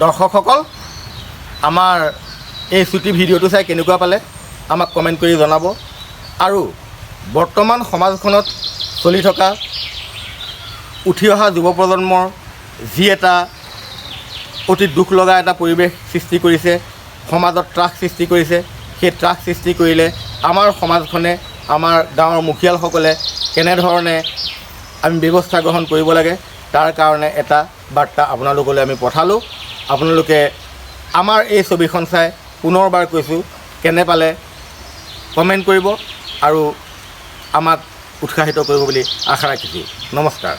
দৰ্শকসকল আমাৰ এই চুটি ভিডিঅ'টো চাই কেনেকুৱা পালে আমাক কমেণ্ট কৰি জনাব আৰু বৰ্তমান সমাজখনত চলি থকা উঠি অহা যুৱ প্ৰজন্মৰ যি এটা অতি দুখ লগা এটা পৰিৱেশ সৃষ্টি কৰিছে, সমাজত ত্ৰাস সৃষ্টি কৰিছে, সেই ত্ৰাস সৃষ্টি কৰিলে আমাৰ সমাজখনে, আমাৰ গাঁৱৰ মুখীয়ালসকলে কেনেধৰণে আমি ব্যৱস্থা গ্ৰহণ কৰিব লাগে তাৰ কাৰণে এটা বাৰ্তা আপোনালোকলৈ আমি পঠালোঁ। আপোনালোকে আমাৰ এই ছবিখন চাই পুনৰবাৰ কৈছোঁ কেনে পালে কমেণ্ট কৰিব আৰু আমাক উৎসাহিত কৰিব বুলি আশা ৰাখিছোঁ। নমস্কাৰ।